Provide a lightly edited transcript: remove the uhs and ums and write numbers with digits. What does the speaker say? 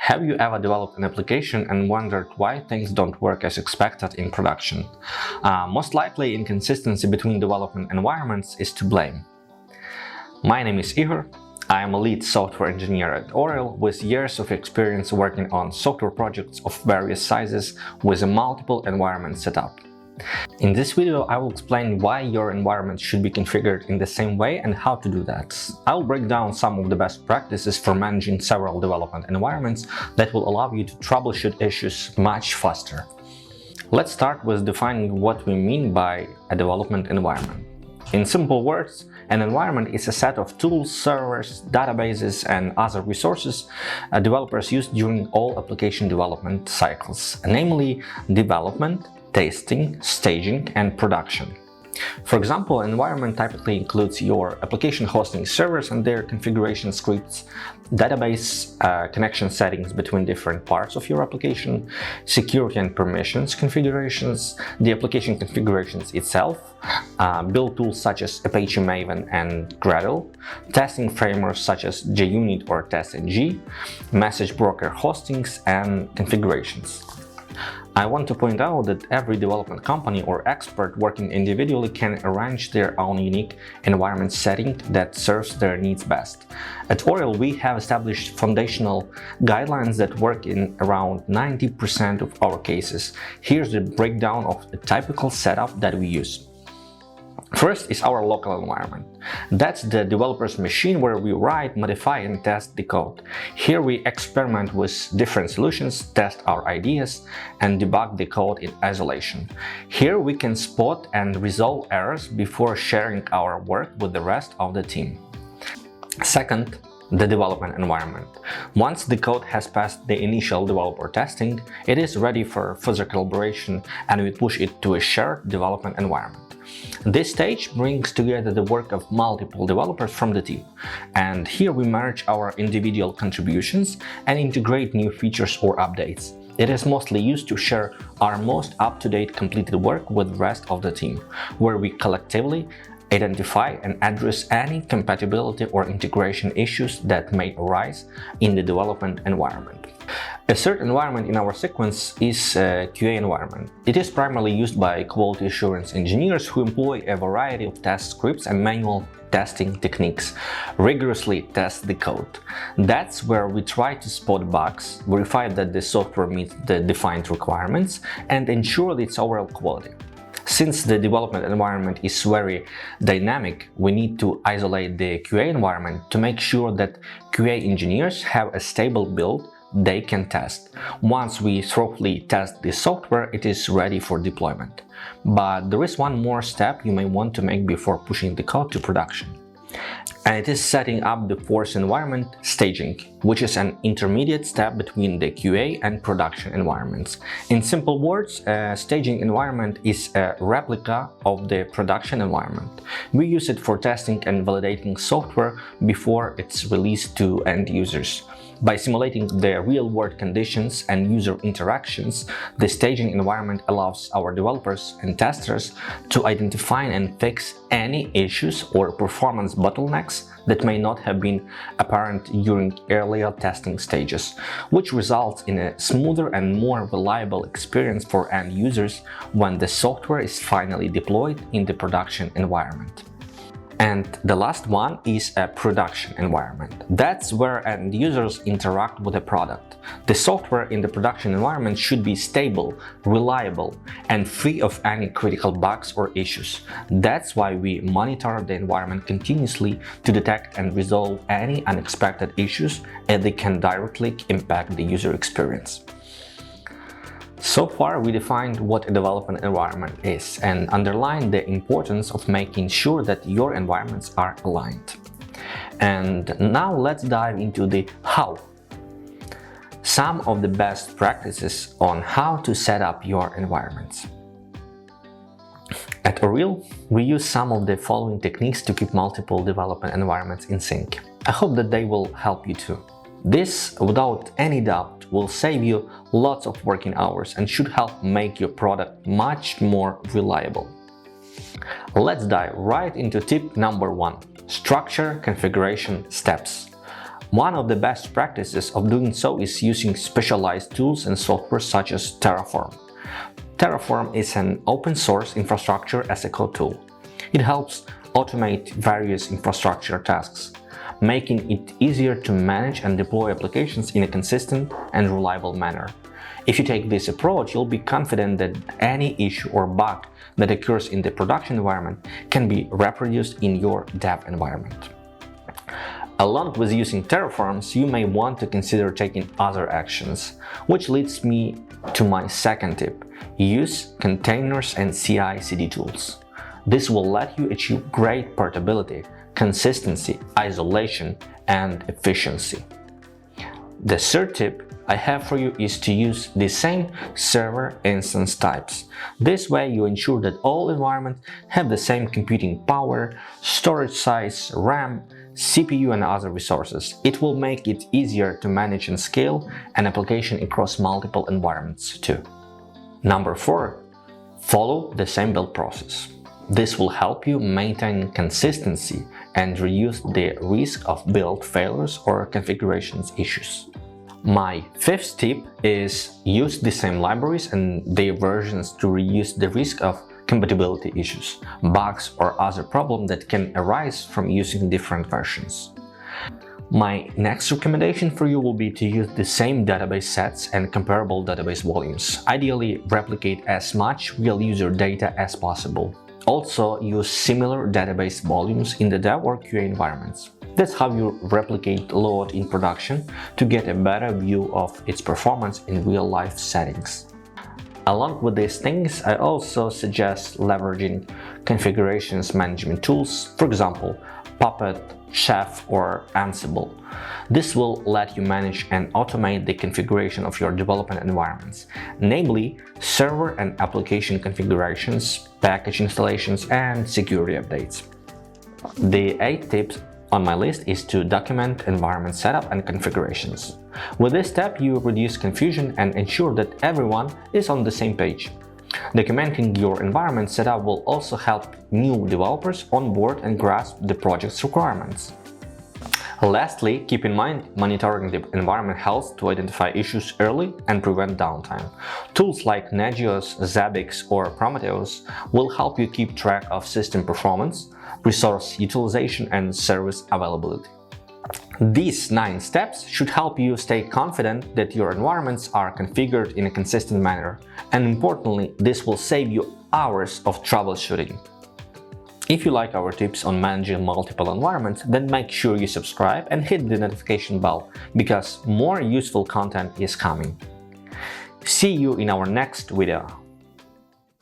Have you ever developed an application and wondered why things don't work as expected in production? Most likely, inconsistency between development environments is to blame. My name is Ihor. I am a lead software engineer at ORIL with years of experience working on software projects of various sizes with a multiple environment setup. In this video, I will explain why your environment should be configured in the same way and how to do that. I will break down some of the best practices for managing several development environments that will allow you to troubleshoot issues much faster. Let's start with defining what we mean by a development environment. In simple words, an environment is a set of tools, servers, databases, and other resources developers use during all application development cycles, namely development, testing, staging, and production. For example, an environment typically includes your application hosting servers and their configuration scripts, database connection settings between different parts of your application, security and permissions configurations, the application configurations itself, build tools such as Apache Maven and Gradle, testing frameworks such as JUnit or TestNG, message broker hostings, and configurations. I want to point out that every development company or expert working individually can arrange their own unique environment setting that serves their needs best. At ORIL, we have established foundational guidelines that work in around 90% of our cases. Here's the breakdown of the typical setup that we use. First is our local environment. That's the developer's machine where we write, modify, and test the code. Here we experiment with different solutions, test our ideas, and debug the code in isolation. Here we can spot and resolve errors before sharing our work with the rest of the team. Second, the development environment. Once the code has passed the initial developer testing, it is ready for further collaboration and we push it to a shared development environment. This stage brings together the work of multiple developers from the team, and here we merge our individual contributions and integrate new features or updates. It is mostly used to share our most up-to-date completed work with the rest of the team, where we collectively identify and address any compatibility or integration issues that may arise in the development environment. A third environment in our sequence is a QA environment. It is primarily used by quality assurance engineers who employ a variety of test scripts and manual testing techniques, rigorously test the code. That's where we try to spot bugs, verify that the software meets the defined requirements, and ensure its overall quality. Since the development environment is very dynamic, we need to isolate the QA environment to make sure that QA engineers have a stable build they can test. Once we thoroughly test the software, it is ready for deployment. But there is one more step you may want to make before pushing the code to production. And it is setting up the fourth environment, staging, which is an intermediate step between the QA and production environments. In simple words, a staging environment is a replica of the production environment. We use it for testing and validating software before it's released to end users. By simulating the real-world conditions and user interactions, the staging environment allows our developers and testers to identify and fix any issues or performance bottlenecks that may not have been apparent during earlier testing stages, which results in a smoother and more reliable experience for end users when the software is finally deployed in the production environment. And the last one is a production environment. That's where end users interact with the product. The software in the production environment should be stable, reliable, and free of any critical bugs or issues. That's why we monitor the environment continuously to detect and resolve any unexpected issues, as they can directly impact the user experience. So far, we defined what a development environment is and underlined the importance of making sure that your environments are aligned. And now let's dive into the how. Some of the best practices on how to set up your environments. At ORIL, we use some of the following techniques to keep multiple development environments in sync. I hope that they will help you too. This, without any doubt, will save you lots of working hours and should help make your product much more reliable. Let's dive right into tip number 1: structure configuration steps. One of the best practices of doing so is using specialized tools and software such as Terraform. Terraform is an open source infrastructure as a code tool. It helps automate various infrastructure tasks, making it easier to manage and deploy applications in a consistent and reliable manner. If you take this approach, you'll be confident that any issue or bug that occurs in the production environment can be reproduced in your dev environment. Along with using Terraforms, you may want to consider taking other actions, which leads me to my second tip: use containers and CI/CD tools. This will let you achieve great portability, consistency, isolation, and efficiency. The third tip I have for you is to use the same server instance types. This way you ensure that all environments have the same computing power, storage size, RAM, CPU and other resources. It will make it easier to manage and scale an application across multiple environments too. Number 4. Follow the same build process. This will help you maintain consistency and reduce the risk of build failures or configurations issues. My fifth tip is use the same libraries and their versions to reduce the risk of compatibility issues, bugs, or other problems that can arise from using different versions. My next recommendation for you will be to use the same database sets and comparable database volumes. Ideally, replicate as much real user data as possible. Also, use similar database volumes in the dev or QA environments. That's how you replicate load in production to get a better view of its performance in real-life settings. Along with these things, I also suggest leveraging configurations management tools, for example, Puppet, Chef, or Ansible. This will let you manage and automate the configuration of your development environments, namely server and application configurations, package installations, and security updates. The 8th tip on my list is to document environment setup and configurations. With this step, you reduce confusion and ensure that everyone is on the same page. Documenting your environment setup will also help new developers onboard and grasp the project's requirements. Lastly, keep in mind monitoring the environment health to identify issues early and prevent downtime. Tools like Nagios, Zabbix, or Prometheus will help you keep track of system performance, resource utilization, and service availability. These 9 steps should help you stay confident that your environments are configured in a consistent manner, and importantly, this will save you hours of troubleshooting. If you like our tips on managing multiple environments, then make sure you subscribe and hit the notification bell, because more useful content is coming. See you in our next video.